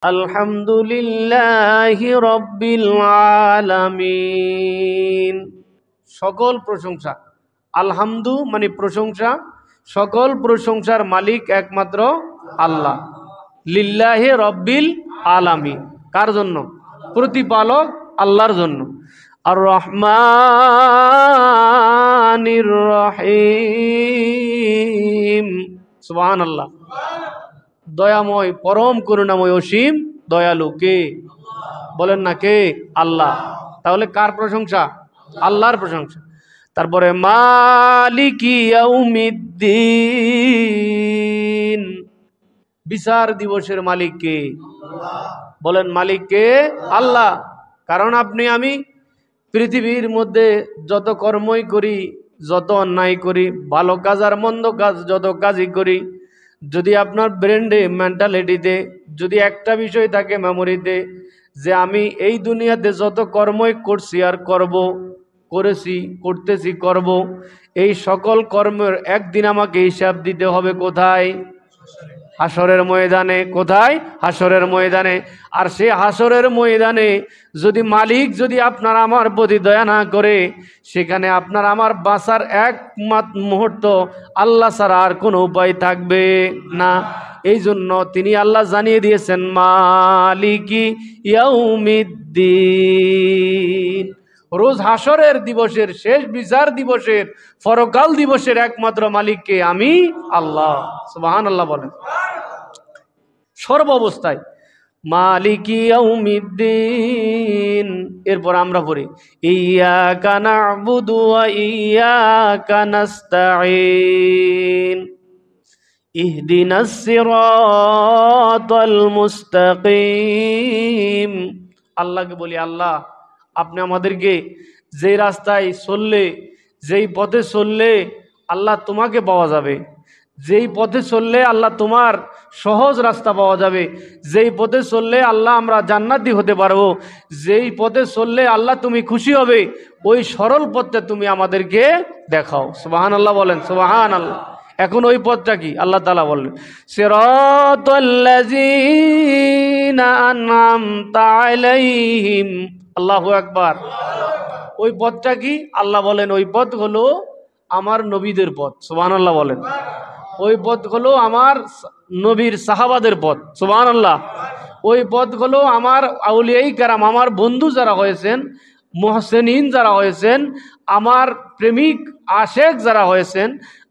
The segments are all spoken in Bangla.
আলহামদুলিল্লাহি রাব্বিল আলামিন। সকল প্রশংসা, আলহামদু মানে প্রশংসা, সকল প্রশংসার মালিক একমাত্র আল্লাহ। লিল্লাহি রাব্বিল আলামিন, কার জন্য? প্রতিপালক আল্লাহর জন্য। আর রহমানির রহিম, সুবহানাল্লাহ। দয়াময়, পরম করুণাময়, অসীম দয়ালু কে? বলেন না কে? আল্লাহ। তাহলে কার প্রশংসা? আল্লাহর প্রশংসা। তারপরে মালিকি ইয়াউমিদ্দিন, বিচার দিবসের মালিক কে? বলেন মালিক কে? আল্লাহ। কারণ আপনি আমি পৃথিবীর মধ্যে যত কর্মই করি, যত অন্যায় করি, ভালো কাজ আর মন্দ কাজ যত কাজই করি, যদি আপনার ব্রেন্ডে, মেন্টালিটিতে যদি একটা বিষয় থাকে, মেমোরিতে, যে আমি এই দুনিয়াতে যত কর্মই করছি আর করব, করেছি, করতেছি, করব, এই সকল কর্মের একদিন আমাকে হিসাব দিতে হবে। কোথায়? হাসরের ময়দানে। কোথায়? হাসরের ময়দানে। আর সে হাসরের ময়দানে যদি মালিক যদি আপনার আমার প্রতি দয়া না করে, সেখানে আপনার আমার বাঁচার এক মুহূর্ত আল্লাহ ছাড়া আর কোনো উপায় থাকবে না। এই জন্য তিনি আল্লাহ জানিয়ে দিয়েছেন মালিকি ইয়াউমিদ্দিন। রোজ হাসরের দিবসের, শেষ বিচার দিবসের, পরকাল দিবসের একমাত্র মালিককে আমি আল্লাহ। সুবহানাল্লাহ বলেন। সর্ব অবস্থায় মালিকি ইয়াউমিদ্দিন। এরপর আমরা পড়ি ইয়াকা না'বুদু ওয়া ইয়াকা নাস্তাঈন ইহদিনাস সিরাতাল মুস্তাকিম। আল্লাহকে বলি, আল্লাহ আপনি আমাদেরকে যেই রাস্তায় চললে, যেই পথে চললে আল্লাহ তোমাকে পাওয়া যাবে, যেই পথে চললে আল্লাহ তোমার সহজ রাস্তা পাওয়া যাবে, যেই পথে চললে আল্লাহ আমরা জান্নাতি হতে পারবো, যেই পথে চললে আল্লাহ তুমি খুশি হবে, ওই সরল পথটা তুমি আমাদেরকে দেখাও। সুবহানাল্লাহ বলেন। সুবহানাল্লাহ। এখন ওই পথটা কি? আল্লাহ তাআলা বললেন সিরাতাল্লাযীনা আন'আমতা আলাইহিম। আল্লাহু আকবার। ওই পথটা কি? আল্লাহ বলেন ওই পথ হলো আমার নবীদের পথ। সুবহানাল্লাহ বলেন। ওই পথ হলো আমার নবীর সাহাবাদের পথ। সুবহানাল্লাহ। ওই পথ হলো আমার আউলিয়ায়ে কেরাম, আমার বন্ধু যারা হয়েছেন, মুহসিনিন যারা হয়েছেন, আমার প্রেমিক আশেক যারা হয়েছেন,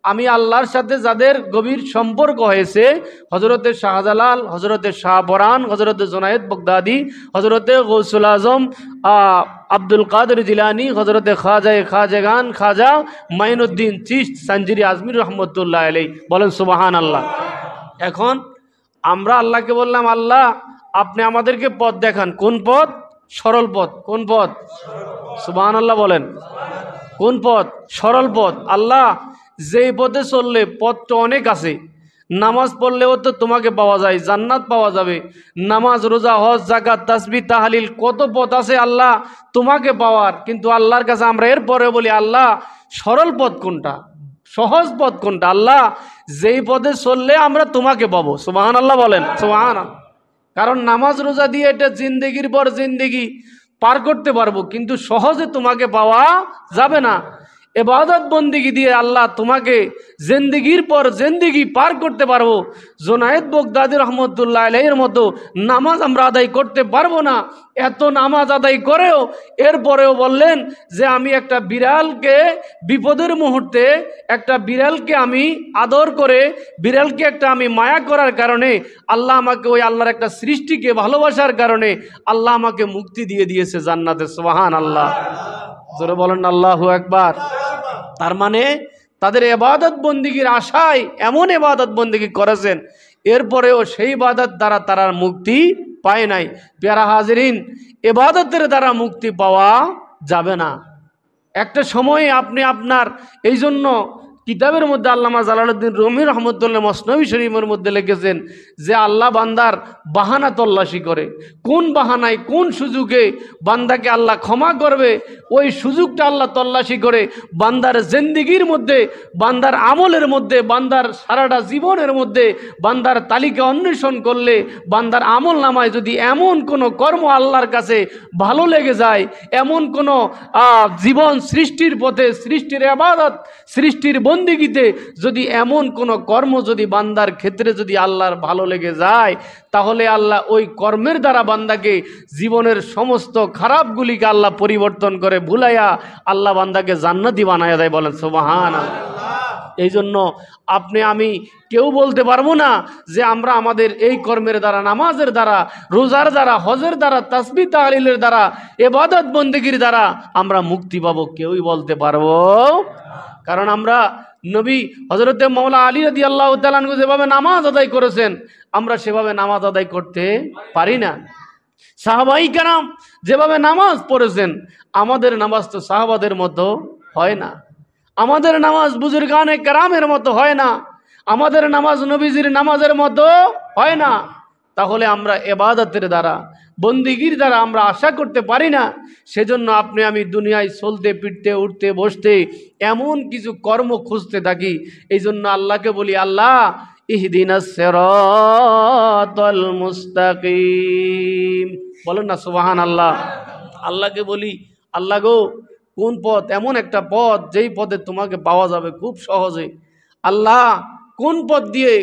আমি আল্লাহর সাথে যাদের গভীর সম্পর্ক হয়েছে, হযরতে শাহজালাল, হযরতে শাহপরান, হযরতে জুনায়েদ বাগদাদি, হযরতে গৌসুল আজম আব্দুল কাদের জিলানী, হযরতে খাজাগান খাজা মাইনুদ্দিন চিশত সঞ্জিরি আজমির রহমতুল্লাহ আলাইহি। বলেন সুবহানাল্লাহ। এখন আমরা আল্লাহকে বললাম, আল্লাহ আপনি আমাদেরকে পথ দেখান। কোন পথ? সরল পথ। কোন পথ? সুবহানাল্লাহ বলেন। কোন পথ? সরল পথ। আল্লাহ যেই পথে চললে, পথ তো অনেক আছে, নামাজ পড়লেও তো তোমাকে পাওয়া যায়, জান্নাত পাওয়া যাবে, নামাজ, রোজা, হজ, যাকাত, তাসবিহ, তাহলিল, কত পথ আছে আল্লাহ তোমাকে পাওয়ার। কিন্তু আল্লাহর কাছে আমরা এরপরে বলি, আল্লাহ সরল পথ কোনটা, সহজ পথ কোনটা? আল্লাহ যেই পথে চললে আমরা তোমাকে পাবো। সুবহানাল্লাহ বলেন। সুবহানাল্লাহ। কারণ নামাজ রোজা দিয়ে এটা জিন্দেগির পর জিন্দেগি পার করতে পারবো, কিন্তু সহজে তোমাকে পাওয়া যাবে না। ইবাদত বন্দেগী দিয়ে আল্লাহ তোমাকে জিন্দেগির পর জিন্দেগি পার করতে পারবো। জুনায়েদ বাগদাদি রহমতুল্লাহ আলাইহির মতো নামাজ আমরা আদায় করতে পারবো না। এত নামাজ আদায় করেও এরপরেও বললেন যে আমি একটা বিড়ালকে বিপদের মুহূর্তে, একটা বিড়ালকে আমি আদর করে, বিড়ালকে একটা আমি মায়া করার কারণে আল্লাহ আমাকে, ওই আল্লাহর একটা সৃষ্টিকে ভালোবাসার কারণে আল্লাহ আমাকে মুক্তি দিয়ে দিয়েছে জান্নাতে। সুবহানাল্লাহ। জোরে বলেন আল্লাহু আকবার। তার মানে তাদের ইবাদত বন্দেগীর আশায় এমন ইবাদত বন্দেগী করেছেন, এরপরেও সেই ইবাদত দ্বারা তারা মুক্তি পায় নাই। প্যারা হাজিরিন, ইবাদতের দ্বারা মুক্তি পাওয়া যাবে না। একটা সময়ে আপনি আপনার, এই জন্য কিতাবের মধ্যে আল্লামা জালালউদ্দিন রুমি রহমতুল্লাহ মসনবী শরীফের মধ্যে লিখেছেন যে আল্লাহ বান্দার বাহানা তল্লাশি করে, কোন বাহানায় কোন সুযোগে বান্দাকে আল্লাহ ক্ষমা করবে ওই সুযোগটা আল্লাহ তল্লাশি করে বান্দার জিন্দেগির মধ্যে, বান্দার আমলের মধ্যে, বান্দার সারাটা জীবনের মধ্যে বান্দার তালিকা অন্বেষণ করলে বান্দার আমল নামায় যদি এমন কোনো কর্ম আল্লাহর কাছে ভালো লেগে যায়, এমন কোনো জীবন সৃষ্টির পথে, সৃষ্টির ইবাদত, সৃষ্টির বন্দেগীতে যদি এমন কোনো কর্ম যদি বান্দার ক্ষেত্রে যদি আল্লাহর ভালো লেগে যায়, তাহলে আল্লাহ ওই কর্মের দ্বারা বান্দাকে জীবনের সমস্ত খারাপগুলিকে আল্লাহ পরিবর্তন করে ভুলাইয়া আল্লাহ বান্দাকে জান্নাতি বানায়া দেয়। বলেন সুবহানাল্লাহ। এই জন্য আপনি আমি কেউ বলতে পারবো না যে আমরা আমাদের এই কর্মের দ্বারা, নামাজের দ্বারা, রোজার দ্বারা, হজের দ্বারা, তাসবিহ তাহলিলের দ্বারা, ইবাদত বন্দেগীর দ্বারা আমরা মুক্তি পাবো, কেউই বলতে পারবো। কারণ আমরা নবী হযরতে মাওলা আলী রাদিয়াল্লাহু তাআলা আনহু যেভাবে নামাজ আদায় করেছেন আমরা সেভাবে নামাজ আদায় করতে পারি না। সাহাবাই কেরাম যেভাবে নামাজ পড়েছেন আমাদের নামাজ তো সাহাবাদের মতো হয় না, আমাদের নামাজ বুজুর্গানে কেরামের মতো হয় না, আমাদের নামাজ নবীজির নামাজের মতো হয় না। তাহলে আমরা ইবাদতের দ্বারা, বন্দিগির দ্বারা আমরা আশা করতে পারি না। সেজন্য আপনি আমি দুনিয়ায় চলতে ফিরতে উঠতে বসতে এমন কিছু কর্ম খুঁজতে থাকি। এই জন্য আল্লাহকে বলি, আল্লাহ ইহদিনাস সিরাতাল মুস্তাকিম, বলেন না সুবহানাল্লাহ। আল্লাহকে বলি, আল্লাহ গো কোন পথ, এমন একটা পথ যেই পথে তোমাকে পাওয়া যাবে খুব সহজে। আল্লাহ কোন পথ দিয়ে,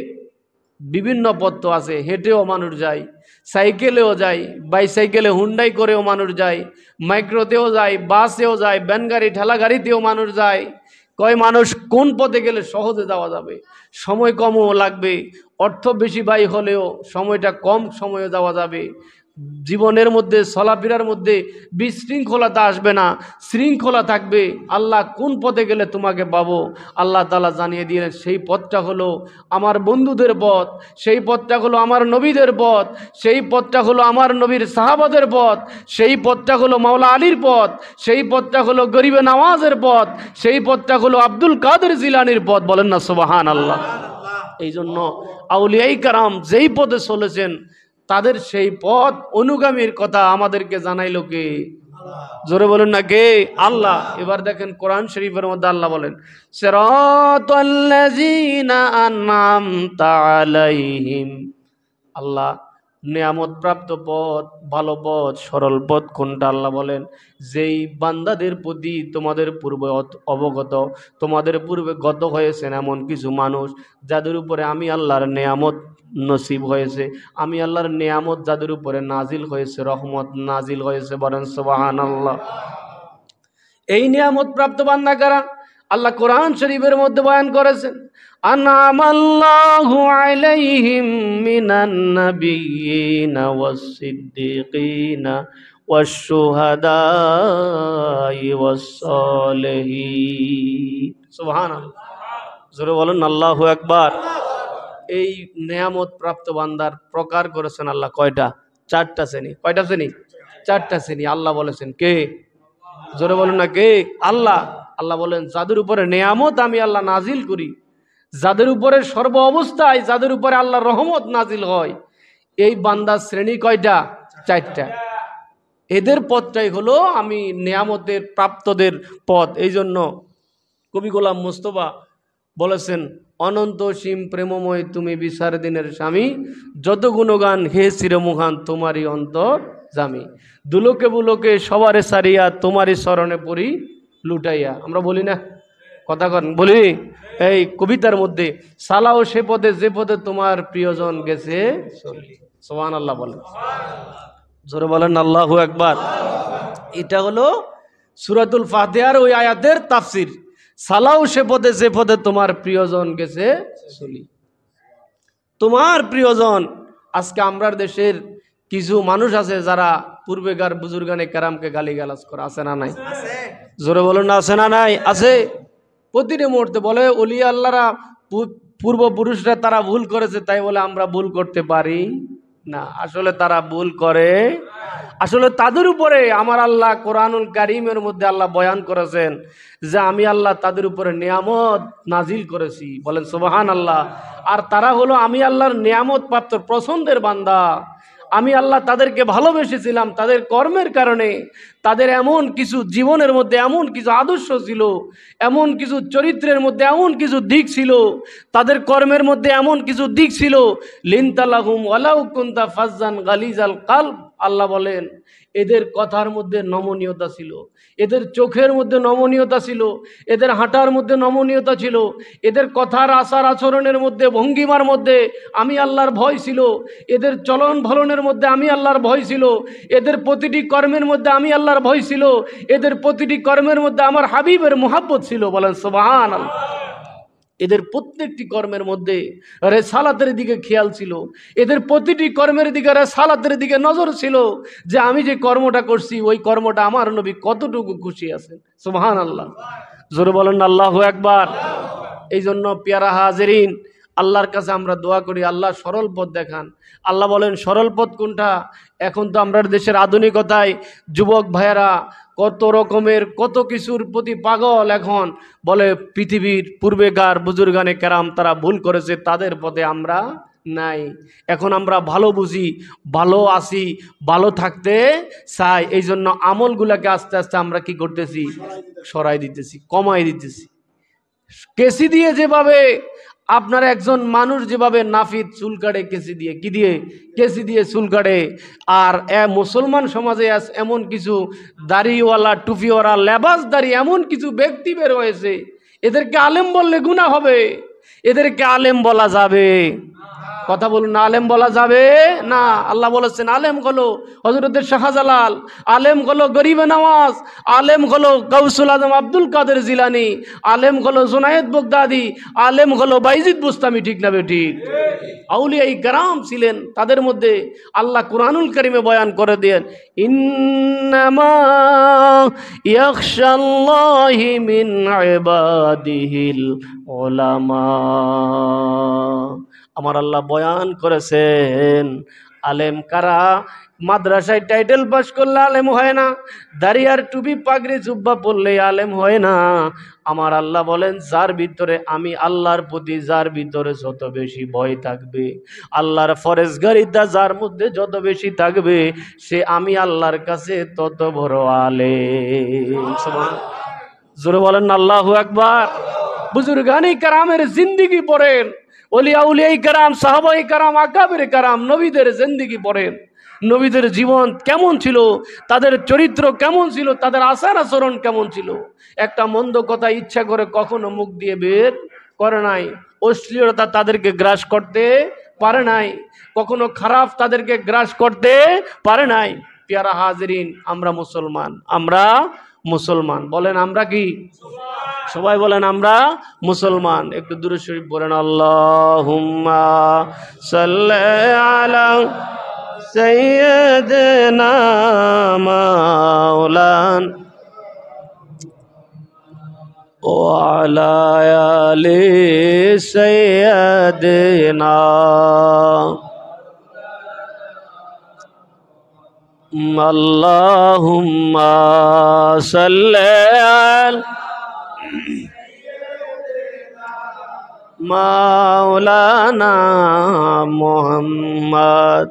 বিভিন্ন পথ তো আছে, হেঁটেও মানুষ যায়, সাইকেলেও যায়, বাইসাইকেলে হুন্ডাই করেও মানুষ যায়, মাইক্রোতেও যায়, বাসেও যায়, ভ্যান গাড়ি ঠেলা গাড়িতেও মানুষ যায়। কয় মানুষ কোন পথে গেলে সহজে যাওয়া যাবে, সময় কমও লাগবে, অর্থ বেশি ব্যয় হলেও সময়টা কম সময়ে যাওয়া যাবে, জীবনের মধ্যে চলাফেরার মধ্যে বিশৃঙ্খলতা আসবে না, শৃঙ্খলা থাকবে। আল্লাহ কোন পথে গেলে তোমাকে পাবো, আল্লাহ তাআলা জানিয়ে দিলেন সেই পথটা হলো আমার বন্ধুদের পথ, সেই পথটা হলো আমার নবীদের পথ, সেই পথটা হলো আমার নবীর সাহাবাদের পথ, সেই পথটা হলো মাওলা আলীর পথ, সেই পথটা হলো গরিবে নামাজের পথ, সেই পথটা হলো আব্দুল কাদের জিলানির পথ। বলেন না সুবহানাল্লাহ। এই জন্য আউলিয়াই কারাম যেই পথে চলেছেন তাদের সেই পথ অনুগামীর কথা আমাদেরকে জানাইলো কে? জোরে বলেন না কে? আল্লাহ। এবার দেখেন কোরআন শরীফের মধ্যে আল্লাহ বলেন, সিরাতাল্লাযীনা আন'আমতা আলাইহিম। আল্লাহ নিয়ামত প্রাপ্ত পথ, ভালো পথ, সরল পথ কোনটা আল্লাহ বলেন, যেই বান্দাদের প্রতি তোমাদের পূর্বে অবগত, তোমাদের পূর্বে গত হয়েছেন এমন কিছু মানুষ যাদের উপরে আমি আল্লাহর নিয়ামত নসিব হয়েছে, আমি আল্লাহর নিয়ামত যাদের উপরে নাজিল হয়েছে, রহমত নাজিল হয়েছে। বলেন সুবহানাল্লাহ। এই নিয়ামত প্রাপ্ত বান্দা কারা? আল্লাহ কোরআন শরীফের মধ্যে বয়ান করেছেন, আন'আমাল্লাহু আলাইহিম মিনান নাবিয়্যিনা ওয়াস-সিদ্দীকিনা ওয়াশ-শুহাদাই ওয়াস-সালিহিন। সুবহানাল্লাহ। জোরে বলেন আল্লাহু আকবার। এই নিয়ামত প্রাপ্ত বান্দার প্রকার করেছেন আল্লাহ কয়টা? চারটা শ্রেণী। কয়টা শ্রেণী? চারটা শ্রেণী। আল্লাহ বলেছেন কে? জোরে বলেন না কে? আল্লাহ। আল্লাহ বলেন যাদের উপরে নিয়ামত আমি আল্লাহ নাজিল করি, যাদের উপরে সর্ব অবস্থায় যাদের উপরে আল্লাহর রহমত নাজিল হয়, এই বান্দার শ্রেণী কয়টা? চারটা। এদের পথটাই হলো আমি নিয়ামতের প্রাপ্তদের পথ। এই জন্য কবি গোলাম মোস্তফা বলেছেন, অনন্ত সীম প্রেমময় তুমি বিচার দিনের স্বামী, যত গুণগান হে চিরমুখান তোমারই অন্তর জামি, দুলোকে বুলোকে সবারে সারিয়া তোমারই শরণে পড়ি লুটাইয়া। আমরা বলি না কথা কন, বলি এই কবিতার মধ্যে, সালাও সে পথে যে পথে তোমার প্রিয়জন গেছে চলি। সুবহানাল্লাহ বলেন, জোরে বলেন আল্লাহু আকবার। এটা হলো সূরাতুল ফাতিহার ওই আয়াতের তাফসীর। সালাও সে পথে যে পথে তোমার প্রিয়জন গেছে চলি। তোমার প্রিয়জন, আজকে আমরার দেশের কিছু মানুষ আছে যারা পূর্বেকার বুজুর্গানে কেরামকে গালিগালাজ করে, আছে না নাই? জোরে বলুন না, আছে না নাই? আছে। প্রতিটি মুহূর্তে বলে ওলি আল্লাহরা পূর্বপুরুষরা তারা ভুল করেছে তাই বলে আমরা ভুল করতে পারি না, আসলে তারা ভুল করে। আসলে তাদের উপরে আমার আল্লাহ কোরআনুল কারীমের মধ্যে আল্লাহ বয়ান করেছেন যে আমি আল্লাহ তাদের উপরে নিয়ামত নাজিল করেছি, বলেন সুবহানাল্লাহ। আর তারা হলো আমি আল্লাহর নিয়ামত প্রাপ্ত পছন্দের বান্দা। আমি আল্লাহ তাদেরকে ভালোবেসেছিলাম তাদের কর্মের কারণে। তাদের এমন কিছু জীবনের মধ্যে এমন কিছু আদর্শ ছিল, এমন কিছু চরিত্রের মধ্যে এমন কিছু দিক ছিল, তাদের কর্মের মধ্যে এমন কিছু দিক ছিল, লিনতালাহুম ওয়ালাউ কুনতা ফাজ্জান গালিজাল কালব। আল্লাহ বলেন এদের কথার মধ্যে নমনীয়তা ছিল, এদের চোখের মধ্যে নমনীয়তা ছিল, এদের হাঁটার মধ্যে নমনীয়তা ছিল, এদের কথার আচার আচরণের মধ্যে ভঙ্গিমার মধ্যে আমি আল্লাহর ভয় ছিল, এদের চলন ভলনের মধ্যে আমি আল্লাহর ভয় ছিল, এদের প্রতিটি কর্মের মধ্যে আমি আল্লাহর ভয় ছিল, এদের প্রতিটি কর্মের মধ্যে আমার হাবিবের মোহাব্বত ছিল, বলেন সুবহানাল্লাহ। এদের প্রত্যেকটি কর্মের মধ্যে রেসালাতের দিকে খেয়াল ছিল, এদের প্রতিটি কর্মের দিকে রেসালাতের দিকে নজর ছিল যে আমি যে কর্মটা করছি ওই কর্মটা আমার নবী কতটুকু খুশি আছেন। সুবহানাল্লাহ, জোরে বলেন আল্লাহু আকবার। এই জন্য পেয়ারা হাজেরিন, আল্লাহর কাছে আমরা দোয়া করি আল্লাহ সরল পথ দেখান। আল্লাহ বলেন সরল পথ কোনটা? এখন তো আমরা দেশের আধুনিকতায় যুবক ভাইয়েরা কত রকমের কত কিছুর প্রতি পাগল। এখন বলে পৃথিবীর পূর্বেকার বুজুর্গানে কেরাম তারা ভুল করেছে, তাদের পথে আমরা নাই। এখন আমরা ভালো বুঝি, ভালো আছি, ভালো থাকতে চাই। এই জন্য আমলগুলাকে আস্তে আস্তে আমরা কি করতেছি? সরাই দিতেছি, কমাই দিতেছি। কেসি দিয়ে যেভাবে আপনার একজন মানুষ যেভাবে নাফিদ চুল কাটে কেসি দিয়ে, কি দিয়ে? কেসি দিয়ে চুল কাটে। আর মুসলমান সমাজে এমন কিছু দাড়িওয়ালা টুপিওয়ালা লেবাসদারি এমন কিছু ব্যক্তি বের হয়েছে, এদেরকে আলেম বললে গুনাহ হবে, এদেরকে আলেম বলা যাবে? কথা বলুন না, আলেম বলা যাবে না। আল্লাহ বলেছেন আলেম হলো হযরত শাহজালাল, আলেম হলো গরিবে নওয়াজ, আলেম হলো গাউসুল আজম আব্দুল কাদের জিলানী, আলেম হলো জুনায়েদ বাগদাদি, আলেম হলো বাইজিদ বুস্তামি। ঠিক না বেঠিক? আউলিয়া ইকরাম ছিলেন, তাদের মধ্যে আল্লাহ কুরআনুল কারীমে বয়ান করে দেন ইন্নামা ইয়াখশাল্লাহি মিন ইবাদিহিল উলামা। আমার আল্লাহ বয়ান করেছেন আলেম কারা? মাদ্রাসায় টাইটেল পাস করলে আলেম হয় না, দাড়িয়ার টুপি পাগড়ি জুব্বা পরলে আলেম হয় না। আমার আল্লাহ বলেন যার ভিতরে আমি আল্লাহর প্রতি যার ভিতরে যত বেশি ভয় থাকবে, আল্লাহর ফরজগারিতা যার মধ্যে যত বেশি থাকবে, সে আমি আল্লাহর কাছে তত বড় আলেম। সুবহানাল্লাহ, জোরে বলেন আল্লাহু আকবার। বুজুর্গানি কারামের জিন্দেগি পড়েন, ওলিয়া উলিয়াই কারাম, সাহাবাই কারাম, আকাবের কারাম, নবীদের জিন্দেগি পড়েন। নবীদের জীবন কেমন ছিল, তাদের চরিত্র কেমন ছিল, তাদের আচার আচরণ কেমন ছিল। একটা মন্দ কথা ইচ্ছা করে কখনো মুখ দিয়ে বের করে নাই, অশ্লীলতা তাদেরকে গ্রাস করতে পারে নাই, কখনো খারাপ তাদেরকে গ্রাস করতে পারে নাই। পেয়ারা হাজরিন, আমরা মুসলমান, আমরা মুসলমান। বলেন আমরা কি? সবাই বলেন আমরা মুসলমান। একটু দুরূদ শরীফ পড়েন, আল্লাহুম্মা সাল্লি আলা সাইয়্যিদিনা মাওলানা ওয়া আলা আলি সাইয়্যিদিনা। আল্লাহুম্মা সাল্লি আলা মাওলানা মুহাম্মদ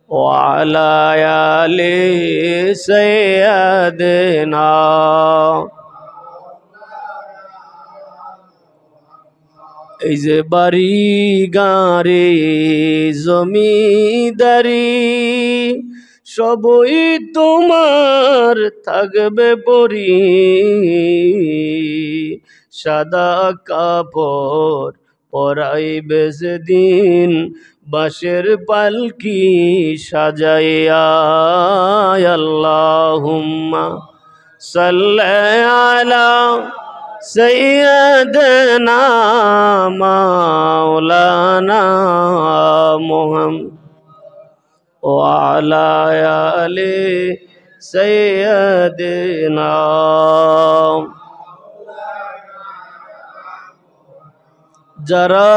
ওয়া আলা আলি সাইয়্যিদিনা। এই যে বাড়ি গাড়ি জমিদারি সবই তোমার থাকবে পরি, সাদা কাপড় পরাইবে সেদিন বাঁশের পালকি সাজাইয়া। আল্লাহুম্মা সাল্লি আলা সাইয়্যিদিনা মাওলানা মুহাম্মদ ওয়া আলা আলি সাইয়্যিদিনা। যারা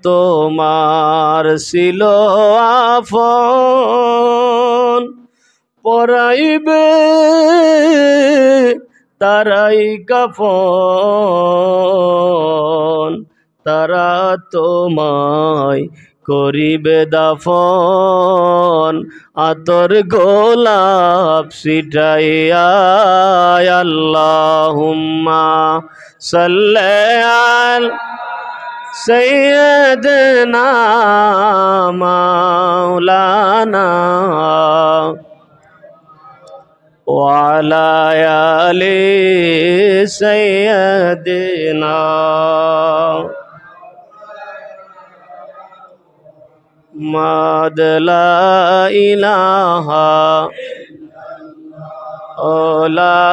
তোমার ছিল আপন, পরাইবে তারাই কাফন, তারা তোমায় করিবে দাফন, আতর গোলাপ ছিটাইয়া। আল্লাহুম্মা সাল্লি আলা সাইয়্যিদিনা মাওলানা وعلى آل سيدنا محمد لا إله لا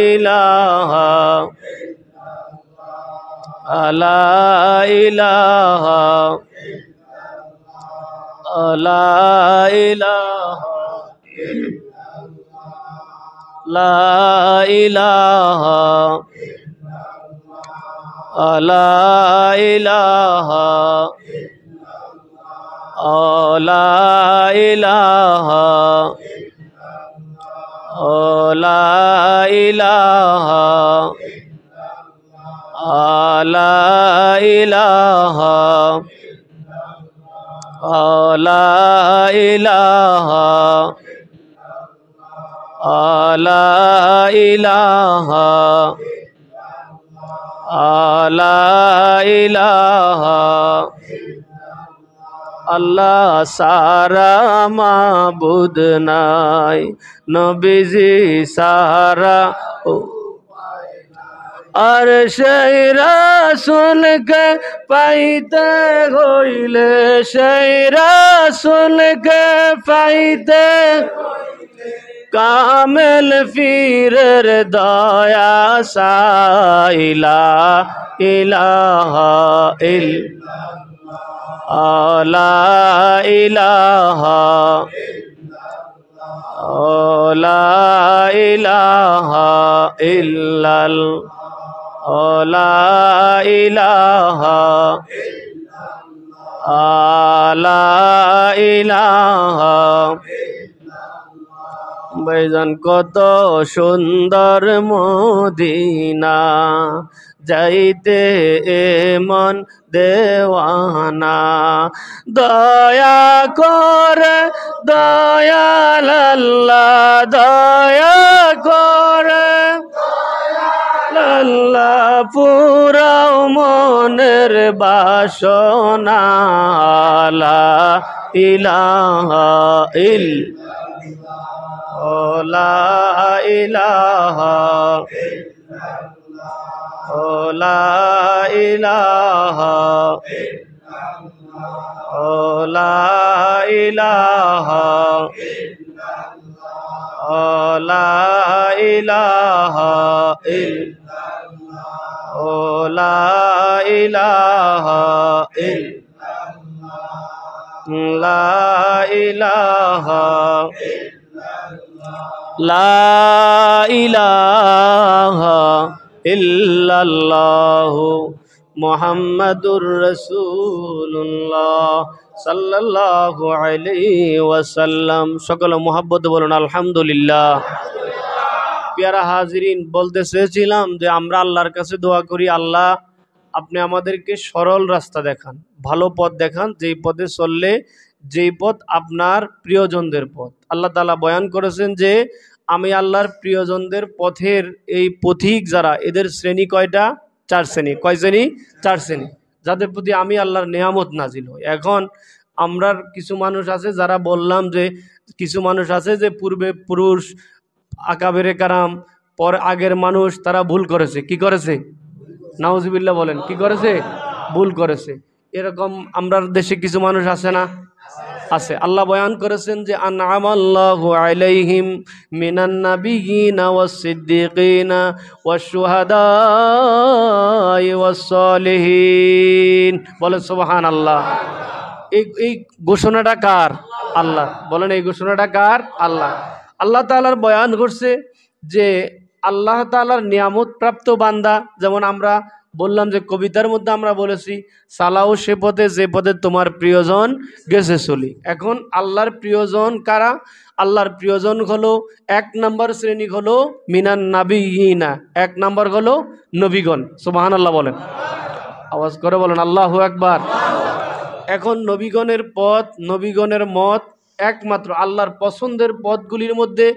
إله لا إله لا إله لا إله لا إله لا إله لا إله لا إله لا إله لا إله لا إله আল্লাহ সারা মাবুদ নাই, নবীজি সারা আর সেই রাসূলকে পাইতে হইলে, সেই রাসূলকে পাইতে কামেল ফিরের দয়া সাইলা ইলাহা লা ইলাহা লা ইলাহা ইল্লাল লা ইলাহা লা ইলাহা। ভাইজান কত সুন্দর মদিনা, যাইতে মন দেওয়ানা, দয়া করে দয়াল আল্লাহ, দয়া করে আল্লাহ, পুরাও মনের বাসনা, লা ইলাহা লা ইলাহা লা ইলাহা লা ইলাহা লা ইলাহা লা ইলাহা লা ইলাহা লা ইলাহা ইল্লাল্লাহু মুহাম্মাদুর রাসূলুল্লাহ সাল্লাল্লাহু আলাইহি ওয়াসাল্লাম। সকল মুহাব্বত বলুন আলহামদুলিল্লাহ। প্যারা হাজিরিন, বলতে চেয়েছিলাম যে আমরা আল্লাহর কাছে দোয়া করি, আল্লাহ আপনি আমাদেরকে সরল রাস্তা দেখান, ভালো পথ দেখান, যেই পথে চললে, যেই পথ আপনার প্রিয়জনদের পথ। আল্লাহ তাআলা বয়ান করেছেন যে আমি আল্লাহর প্রিয়জনদের পথের এই পথিক যারা, এদের শ্রেণী কয়টা? 4 শ্রেণী। কয় শ্রেণী? 4 শ্রেণী, যাদের প্রতি আমি আল্লাহর নেয়ামত নাজিল হয়। এখন আমরা কিছু মানুষ আছে যারা বললাম যে কিছু মানুষ আছে যে পূর্বে পুরুষ আকাবেরে কারাম, পর আগের মানুষ, তারা ভুল করেছে। কি করেছে? নাউজুবিল্লাহ বলেন, কি করেছে? ভুল করেছে। এরকম আমরা দেশে কিছু মানুষ আছে না? আছে। আল্লাহ বয়ান করেছেন যে আনআমাল্লাহু আলাইহিম মিনান নাবিয়িনা ওয়াস সিদ্দিকিনা ওয়াশ শুহাদাই ওয়াস সালিহিন। বলেন সুবহানাল্লাহ। এই ঘোষণাটা কার? আল্লাহ। বলেন এই ঘোষণাটা কার? আল্লাহ। আল্লাহ তাআলার বয়ান করছে যে আল্লাহ তাআলার নিয়ামত প্রাপ্ত বান্দা, যেমন আমরা বললাম যে কবিতার মধ্যে আমরা বলেছি চালাও সে পথে যে পথে তোমার প্রিয়জন গেছে চলি। এখন আল্লাহর প্রিয়জন কারা? আল্লাহর প্রিয়জন হলো এক নম্বর শ্রেণী হলো মিনান নাবিয়িনা, এক নম্বর হলো নবীগণ। সুবহানাল্লাহ বলেন, আওয়াজ করে বলেন আল্লাহু আকবার। এখন নবীগণের পথ, নবীগণের মত একমাত্র আল্লাহর পছন্দের পথগুলির মধ্যে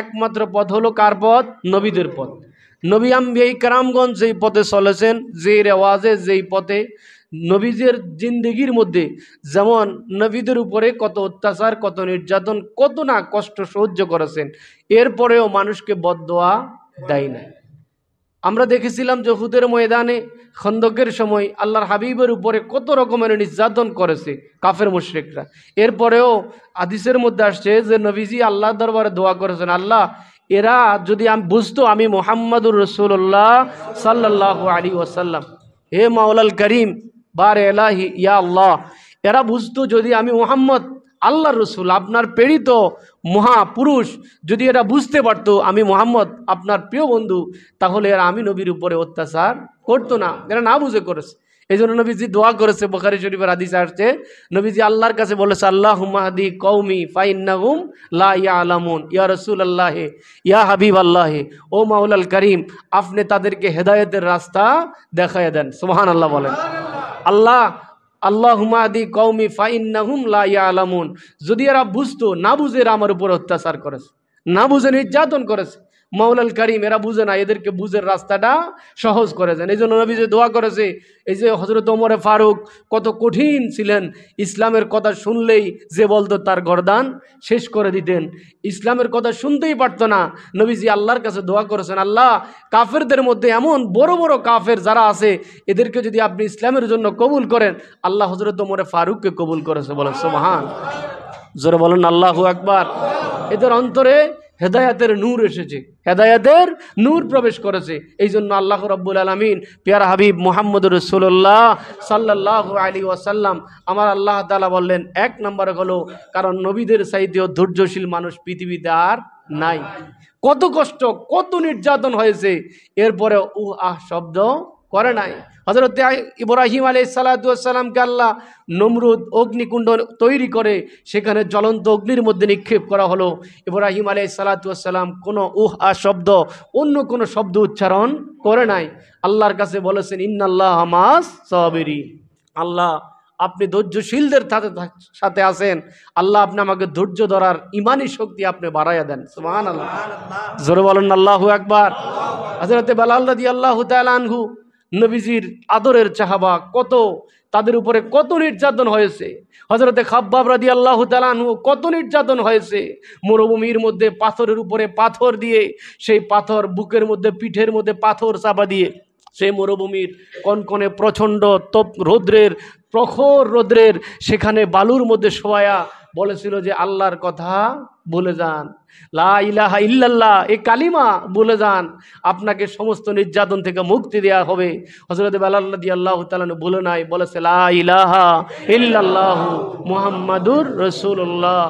একমাত্র পথ হলো কার পথ? নবীদের পথ। নবী আম্বিয়া ইকরামগণ যেই পথে চলেছেন, যেই রেওয়াজে, যেই পথে, নবীদের জিন্দেগির মধ্যে যেমন নবীদের উপরে কত অত্যাচার, কত নির্যাতন, কত না কষ্ট সহ্য করেছেন, এরপরেও মানুষকে বদদোয়া দেয় না। আমরা দেখেছিলাম যে উহুদের ময়দানে খন্দকের সময় আল্লাহর হাবিবের উপরে কত রকমের নির্যাতন করেছে কাফের মুশরিকরা। এরপরেও হাদিসের মধ্যে আসছে যে নবীজি আল্লাহর দরবারে দোয়া করেছেন, আল্লাহ এরা যদি আমি বুঝতো আমি মুহাম্মাদুর রাসূলুল্লাহ সাল্লাল্লাহু আলাইহি ওয়াসাল্লাম, হে মাওলাল করিম বার এলাহি ইয়া আল্লাহ, এরা বুঝতো যদি আমি মুহাম্মদ আল্লাহর রসুল আপনার প্রেরিত মহাপুরুষ, যদি এরা বুঝতে পারতো আমি মুহাম্মদ আপনার প্রিয় বন্ধু, তাহলে এরা আমি নবীর উপরে অত্যাচার করতো না। এরা না বুঝে করেছে। এই জন্য নবীজি দোয়া করেছে, বুখারী শরীফের হাদিসে আসছে, নবীজি আল্লাহর কাছে বলেছে আল্লাহুম্মা হাদি কওমি ফাইন্নাহুম লা ইয়ালামুন, ইয়া রাসূলুল্লাহ ইয়া হাবিবাল্লাহ, ও মাওলাল করিম আপনি তাদেরকে হেদায়েতের রাস্তা দেখায় দেন। সুবহানাল্লাহ বলেন। আল্লাহুম্মা হাদি কওমি ফাইন্নাহুম লা ইয়ালামুন, যদি এরা বুঝতো, না বুঝে এরা আমার উপর অত্যাচার করেছে, না বুঝে নির্যাতন করেছে, মাওলাল করিম এরা বুঝে না, এদেরকে বুঝের রাস্তাটা সহজ করে দেন। এই জন্য নবী যে দোয়া করেছে, এই যে হযরত ওমরে ফারুক কত কঠিন ছিলেন, ইসলামের কথা শুনলেই যে বলতো তার গর্দান শেষ করে দিতেন, ইসলামের কথা শুনতেই পারতো না। নবীজি আল্লাহর কাছে দোয়া করেছেন, আল্লাহ কাফেরদের মধ্যে এমন বড় বড় কাফের যারা আছে এদেরকে যদি আপনি ইসলামের জন্য কবুল করেন, আল্লাহ হযরত ওমরে ফারুককে কবুল করেছে। বলেন সুবহান, জোরে বলেন আল্লাহু আকবার। এদের অন্তরে হেদায়াতের নূর এসেছে, হেদায়াতের নূর প্রবেশ করেছে। এই জন্য আল্লাহ রাব্বুল আলামিন প্যারা হাবিব মুহাম্মদুর রাসূলুল্লাহ সাল্লাল্লাহু আলাইহি ওয়াসাল্লাম আমার আল্লাহ তাআলা বললেন এক নম্বরে হলো কারণ নবীদের চাইতেও ধৈর্যশীল মানুষ পৃথিবীতে আর নাই। কত কষ্ট, কত নির্যাতন হয়েছে, এরপরে আহ শব্দ করে নাই। হযরত ইব্রাহিম আলাইহিস সালাতু ওয়াস সালামকে আল্লাহ নমরুদ অগ্নিকুণ্ড তৈরি করে সেখানে জ্বলন্ত অগ্নির মধ্যে নিক্ষেপ করা হলো। ইব্রাহিম আলাইহিস সালাতু ওয়াস সালাম কোনো শব্দ, অন্য কোনো শব্দ উচ্চারণ করে নাই। আল্লাহর কাছে বলেছেন ইন্নাল্লাহ মাস সাবিরিন, আল্লাহ আপনি ধৈর্যশীলদের সাথে আছেন, আল্লাহ আপনি আমাকে ধৈর্য ধরার ইমানি শক্তি আপনি বাড়াইয়া দেন। সুবহানাল্লাহ, জোরে বলেন আল্লাহু আকবার। হযরত বেলাল রাদিয়াল্লাহু তাআলা আনহু নবীজির আদরের সাহাবা, কত তাদের উপরে কত নির্যাতন হয়েছে। হযরতে খাব্বাব রাদিয়াল্লাহু তাআলা আনহু কত নির্যাতন হয়েছে। মরুভূমির মধ্যে পাথরের উপরে পাথর দিয়ে, সেই পাথর বুকের মধ্যে, পিঠের মধ্যে পাথর চাপা দিয়ে সেই মরুভূমির কনকনে প্রচণ্ড রৌদ্রের, প্রখর রৌদ্রের সেখানে বালুর মধ্যে শোয়া বলেছিল যে আল্লাহর কথা বলে যান, লা ইলাহা ইল্লাল্লাহ এই কালিমা বলে যান, আপনাকে সমস্ত নির্যাতন থেকে মুক্তি দেওয়া হবে। হযরত বেলাল রাদিয়াল্লাহু তাআলা বলে নাই, বলেছে লা ইলাহা ইল্লাল্লাহু মুহাম্মাদুর রাসূলুল্লাহ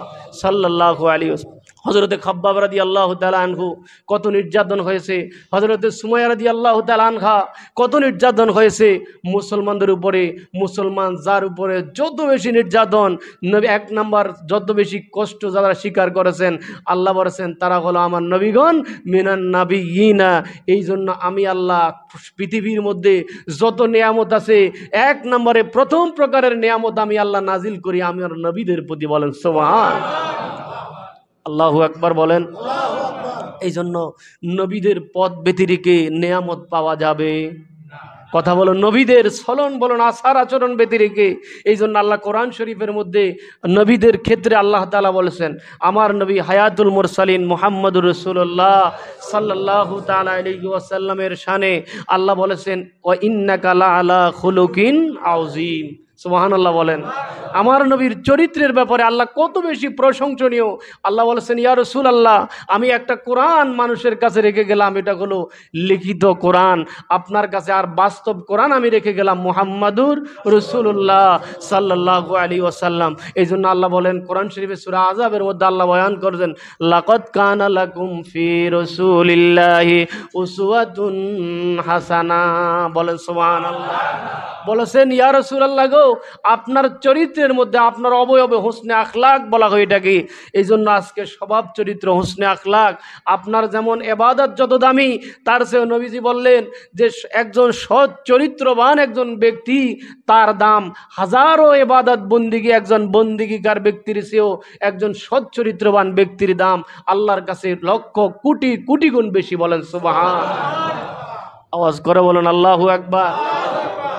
সাল্লাল্লাহু আলাইহি ওয়াসাল্লাম। হযরতে খাব্বাব রাদিয়াল্লাহু তাআলা আনহু কত নির্যাতন হয়েছে। হযরতে সুমাইয়া রাদিয়াল্লাহু তাআলা আনহা কত নির্যাতন হয়েছে মুসলমানদের উপরে। মুসলমান যার উপরে যত বেশি নির্যাতন, নবী এক নাম্বার যত বেশি কষ্ট যারা স্বীকার করেছেন, আল্লাহ বলেছেন তারা হলো আমার নবীগণ মিনান নাবিয়িনা। এই জন্য আমি আল্লাহ পৃথিবীর মধ্যে যত নিয়ামত আছে, এক নম্বরে প্রথম প্রকারের নিয়ামত আমি আল্লাহ নাজিল করি আমার নবীদের প্রতি। বলেন সুবহান আল্লাহু আকবার বলেন। এই জন্য নবীদের পথ ব্যতিরেকে নেয়ামত পাওয়া যাবে, কথা বলো, নবীদের চলন বলুন আচার আচরণ ব্যতিরেকে। এই জন্য আল্লাহ কোরআন শরীফের মধ্যে নবীদের ক্ষেত্রে আল্লাহ তাআলা বলেছেন, আমার নবী হায়াতুল মুরসালিন মুহাম্মদুর রাসূলুল্লাহ সাল্লাল্লাহু তাআলা আলাইহি ওয়াসাল্লামের শানে আল্লাহ বলেছেন ওয়া ইন্নাকা লা আলা খুলুকিন আযীম। সুবহানাল্লাহ বলেন। আমার নবীর চরিত্রের ব্যাপারে আল্লাহ কত বেশি প্রশংসনীয়। আল্লাহ বলেছেন, ইয়া রাসূলুল্লাহ, আমি একটা কোরআন মানুষের কাছে রেখে গেলাম, এটা হলো লিখিত কোরআন। আপনার কাছে আর বাস্তব কোরআন আমি রেখে গেলাম, মুহাম্মাদুর রাসূলুল্লাহ সাল্লাল্লাহু আলাইহি ওয়াসাল্লাম। এই জন্য আল্লাহ বলেন কোরআন শরীফে সূরা আযাবের মধ্যে আল্লাহ বয়ান করেছেন, লাকাদ কানা লাকুম ফি রাসূলিল্লাহি উসওয়াতুন হাসানা। বলেন সুবহানাল্লাহ। বলেছেন, ইয়া রাসূলুল্লাহ গো, আপনার চরিত্রের মধ্যে আপনার অবয়বে হুসনে আখলাক বলা হয় এটাকে। এই জন্য আজকে স্বভাব চরিত্র হুসনে আখলাক। আপনার যেমন ইবাদত যত দামি, তার চেয়ে নবীজি বললেন যে একজন সৎ চরিত্রবান একজন ব্যক্তি, তার দাম হাজারো ইবাদত বন্দিগি, একজন বন্দিগিকার ব্যক্তির চেয়েও একজন সৎ চরিত্রবান ব্যক্তির দাম আল্লাহর কাছে লক্ষ কোটি কোটি গুণ বেশি। বলেন সুবহান। আওয়াজ করে বলেন আল্লাহু আকবার।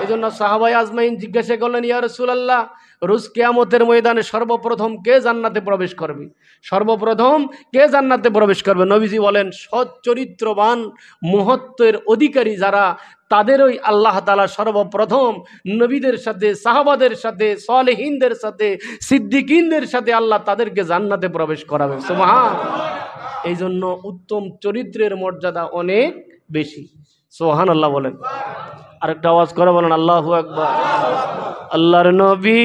এই জন্য সাহাবাই আজমাইন জিজ্ঞাসা করলেন, ইয়া রাসূলুল্লাহ, রোজ কিয়ামতের ময়দানে সর্বপ্রথম কে জান্নাতে প্রবেশ করবে? সর্বপ্রথম কে জান্নাতে প্রবেশ করবে? নবীজি বলেন, সৎ চরিত্রবান মুহূর্তের অধিকারী যারা, তাদেরই আল্লাহ তাআলা সর্বপ্রথম নবীদের সাথে, সাহাবাদের সাথে, সালেহিনদের সাথে, সিদ্দিকিনদের সাথে আল্লাহ তাদেরকে জান্নাতে প্রবেশ করাবে। সুবহান। এই জন্য উত্তম চরিত্রের মর্যাদা অনেক বেশি। সুবহানাল্লাহ বলেন। আরেকটা আওয়াজ করে বলেন আল্লাহু আকবার। আল্লাহর নবী,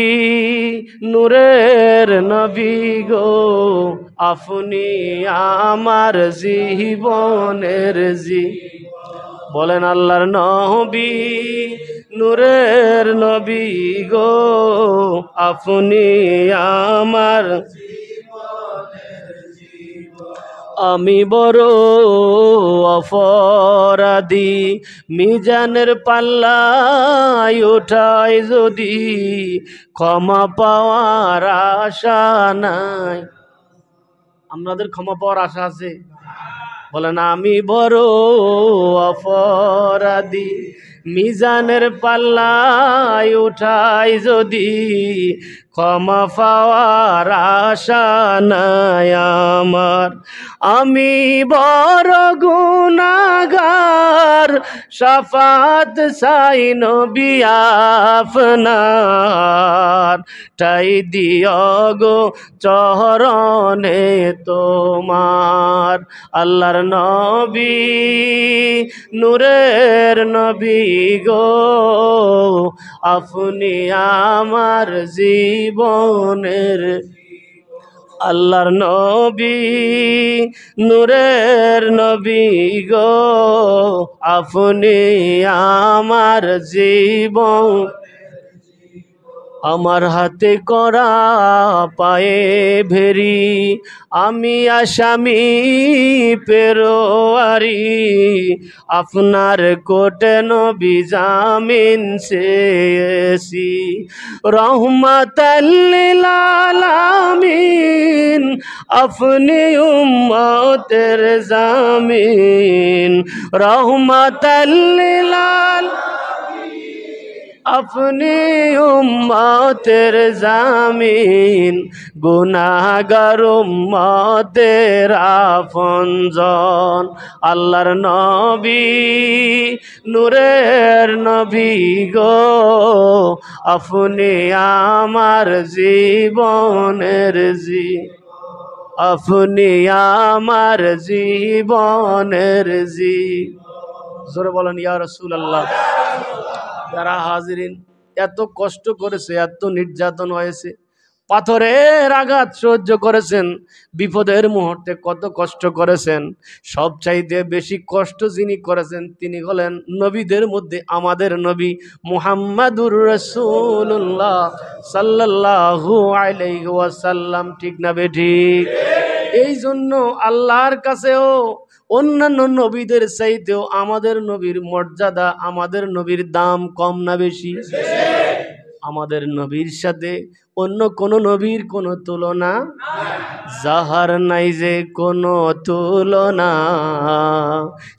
নূরের নবী গো, আপনি আমার জীবনের বলেন আল্লাহর নবী, নূরের নবী গো, আপনি আমার। আমি বড় অপরাধী, মিজানের পাল্লায় ওঠায় যদি ক্ষমা পাওয়ার আশা নাই। আপনাদের ক্ষমা পাওয়ার আশা আছে? বলেন, আমি বড় অপরাধী, মিজানের পাল্লায় উঠাই যদি ক্ষমা পাওয়ার আশা নাই আমার। আমি বড় গুনাহগার, শাফাত চাই নবী আপনার, ঠাই দিও গো চরণে তোমার। আল্লাহর নবী, নূরের নবী গো, আপনি আমার জীবনের। আল্লাহর নবী, নূরের নবী গো, আপনি আমার জীবন। আমার হাতে করা পায়ে ভেরি, আমি আসামি পেরোয়ারি, আপনার কোটে নবী জামিন চেয়েছি। রহমাতাল লিল আলামিন, আপনি উম্মতের জামিন। রহমাতাল লিল আপনি উম্মতের জামিন, গুনাহগার উম্মতের আপনজন। আল্লাহর নবী, নূরের নবী গো, আপনি আমার জীবনের আপনি আমার জীবনের জোরে বলেন ইয়া রাসূলুল্লাহ। যারা হাজিরিন, এত কষ্ট করেছে, এত নির্যাতন হয়েছে, পাথরের আঘাত সহ্য করেছেন, বিপদের মুহূর্তে কত কষ্ট করেছেন। সবচাইতে বেশি কষ্ট যিনি করেছেন তিনি হলেন নবীদের মধ্যে আমাদের নবী মুহাম্মাদুর রাসূলুল্লাহ সাল্লাল্লাহু আলাইহি ওয়াসাল্লাম। ঠিক না বেঠিক? এই জন্য আল্লাহর কাছেও অন্যান্য নবীদের চাইতেও আমাদের নবীর মর্যাদা, আমাদের নবীর দাম কম না বেশি? আমাদের নবীর সাথে অন্য কোন নবীর কোনো তুলনা, যাহার নাই যে কোনো তুলনা,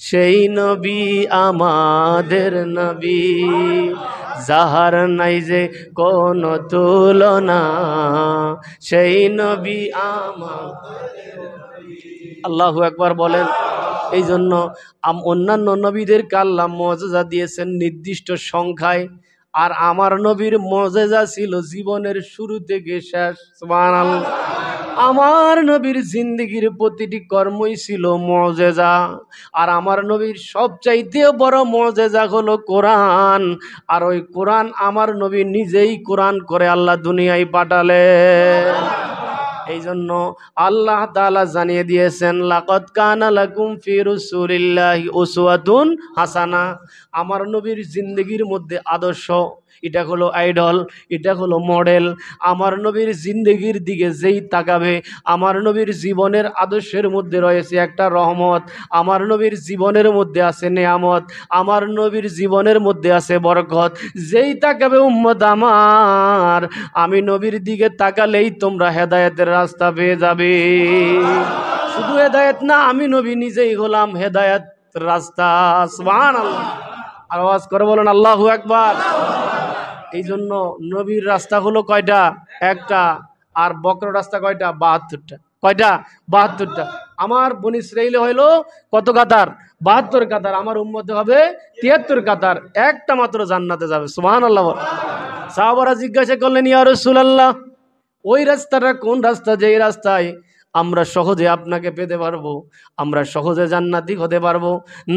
সেই নবী আমাদের নবী। যাহার নাই যে কোনো তুলনা, সেই নবী আমাদের। আল্লাহু আকবার বলেন। এই জন্য অন্যান্য নবীদেরকে আল্লাহ মুআজিজা দিয়েছেন নির্দিষ্ট সংখ্যায়, আর আমার নবীর মুজিজা ছিল জীবনের শুরু থেকে শেষ। সুবহানাল্লাহ। আমার নবীর জিন্দেগির প্রতিটি কর্মই ছিল মুজিজা। আর আমার নবীর সবচাইতে বড় মুজিজা হলো কোরআন। আর ওই কোরআন আমার নবী নিজেই কোরআন করে আল্লাহ দুনিয়ায় পাঠালেন। এই জন্য আল্লাহ তাআলা জানিয়ে দিয়েছেন, লাকাদ কানা লাকুম ফি রাসূলিল্লাহি উসওয়াতুন হাসানা। আমার নবীর জিন্দেগির মধ্যে আদর্শ, এটা হলো আইডল, এটা হলো মডেল। আমার নবীর জিন্দেগির দিকে যেই তাকাবে, আমার নবীর জীবনের আদর্শের মধ্যে রয়েছে একটা রহমত, আমার নবীর জীবনের মধ্যে আছে নেয়ামত, আমার নবীর জীবনের মধ্যে আছে বরকত। যেই তাকাবে উম্মত আমার, আমি নবীর দিকে তাকালেই তোমরা হেদায়েতের রাস্তা পেয়ে যাবে। শুধু হেদায়েত না, আমি নবী নিজেই হলাম হেদায়েত রাস্তা। সুবহানাল্লাহ। আওয়াজ করে বলেন আল্লাহু আকবার। এই জন্য নবীর রাস্তা হলো কয়টা? একটা। আর বক্র রাস্তা কয়টা? ৭২টা। কয়টা? ৭২টা। আমার বনি ইসরাইলে হইলো কত কাতার? ৭২ কাতার। আমার উম্মতে হবে ৭৩ কাতার। একটা মাত্র জান্নাতে যাবে। সুবহানাল্লাহ। সাহাবারা জিজ্ঞাসা করলেন, ইয়া রাসূলুল্লাহ, ওই রাস্তাটা কোন রাস্তা যেই রাস্তায় আমরা সহজে আপনাকে পেতে পারবো, আমরা সহজে জান্নাতি হতে পারবো,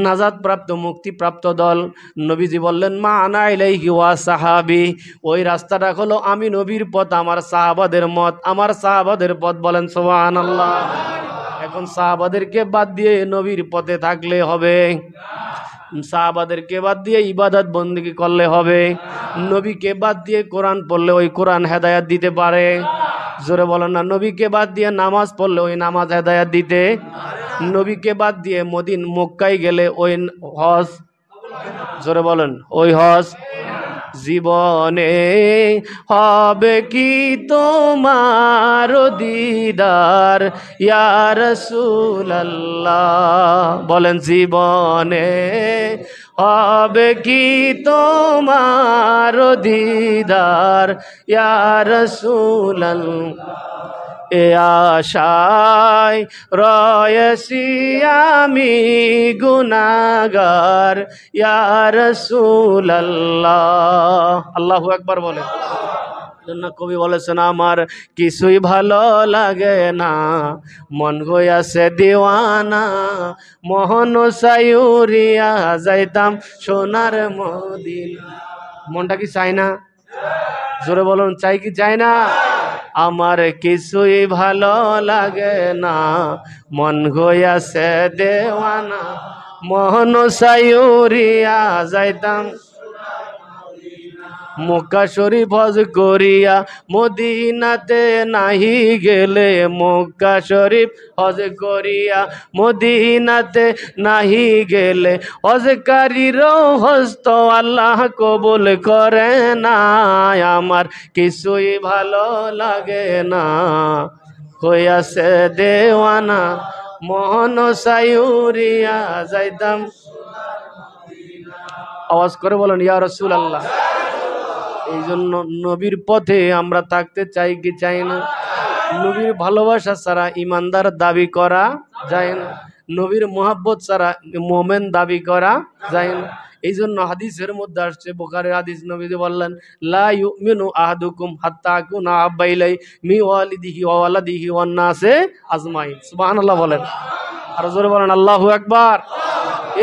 নাজাত প্রাপ্ত মুক্তিপ্রাপ্ত দল? নবীজি বললেন, মা আনা ইলাইহি ওয়া সাহাবি। ওই রাস্তাটা হলো আমি নবীর পথ, আমার সাহাবাদের মত, আমার সাহাবাদের পথ। বলেন সুবহানাল্লাহ। এখন সাহাবাদেরকে বাদ দিয়ে নবীর পথে থাকলে হবে? সাহাবাদেরকে বাদ দিয়ে ইবাদত বন্দেগী করলে হবে? নবীকে বাদ দিয়ে কোরআন পড়লে ওই কোরআন হেদায়েত দিতে পারে? জোরে বলেন না। নবীকে বাদ দিয়ে নামাজ পড়লে ওই নামাজ হেদায়েত দিতে? নবীকে বাদ দিয়ে মক্কায় গেলে ওই হজ, জোরে বলেন, ওই হজ? জীবনে হবে কি তোমার দিদার ইয়া রাসূলুল্লাহ। বলেন, জীবনে হবে কি তোমার দিদার ইয়া রাসূলুল্লাহ। এ আশায় রয়েছি আমি গুনাহগার ইয়া রাসূলুল্লাহ। আল্লাহু আকবার বলেন। জন্য কবি বলেছেন, আমার কিছুই ভালো লাগে না, মন হইয়াছে দিওয়ানা, মোহন সায়ুরিয়া যাইতাম সোনার মদিনা। মনটা কি চাই না? জোরে বলুন, চাই কি চাই না? আমার কিছুই ভালো লাগে না, মন হইয়াছে দেওয়ানা, মোহন সায়ুরিয়া যাইতাম মক্কা শরীফ হজ করিয়া মদিনাতে নাহি গেলে, মক্কা শরীফ হজ করিয়া মদিনাতে নাহি গেলে, হজকারীর হস্ত আল্লাহ কবুল করে না। আমার কিছুই ভালো লাগে না, হইয়াছে দেওয়ানা, মোহন সায়ুরিয়া যাইতাম। আওয়াজ করে বলেন, ইয়া রাসূলুল্লাহ। এই জন্য নবীর পথে আমরা থাকতে চাই কি চাই না? নবীর ভালোবাসা ছাড়া ইমানদার দাবি করা যায় না, নবীর মোহাব্বত ছাড়া মোমেন দাবি করা যায় না। এই জন্য হাদিসের মধ্যে আসছে, বুখারীর হাদিস, নবীজি বললেন, লা ইউমিনু আহাদুকুম হাত্তা আকুনা আহাব্বা ইলাইহি মিন ওয়ালিদিহি ওয়া ওয়ালাদিহি ওয়ান নাসি আজমাইন। সুবহানাল্লাহ বলেন। আর জোরে বলেন আল্লাহু আকবার।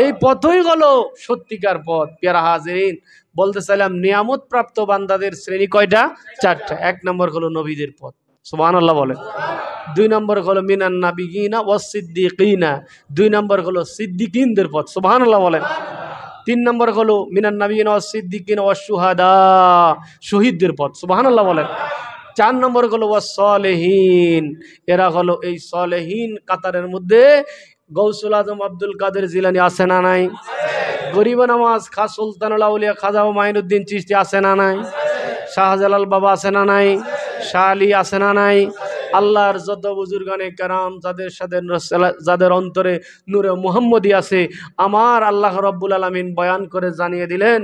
এই পথই হলো সত্যিকার পথ। প্যারা হাজিরিন, বলতে চাইলাম নিয়ামত প্রাপ্ত বান্দাদের শ্রেণী কয়টা? 4টা। 1 নম্বর হলো নবীদের পথ। সুবহানাল্লাহ বলেন। 2 নম্বর হলো মিনান নাবিয়িনা ওয়াস সিদ্দিকিনা। 2 নম্বর হলো সিদ্দিকিনদের পথ। সুবহানাল্লাহ বলেন। 3 নম্বর হলো মিনান নাবিয়িনা ওয়াস সিদ্দিকিনা ওয়াস শুহাদা, শহীদদের পথ। সুবহানাল্লাহ বলেন। 4 নম্বর হলো ওয়াস সালেহিন, এরা হলো এই সালেহিন কাতারের মধ্যে গৌসুল আজম আব্দুল কাদের জিলানী আছে না নাই? গরিব নামাজ খাস সুলতানুল আউলিয়া খাজা মাইনুদ্দিন চিশতি আছে না নাই? শাহজালাল বাবা আছে না নাই? শাহ আলী আছে না নাই? আল্লাহর যত বুজুর্গানে কেরাম যাদের অন্তরে নূরে মুহাম্মদী আছে, আমার আল্লাহ রাব্বুল আলামিন বয়ান করে জানিয়ে দিলেন,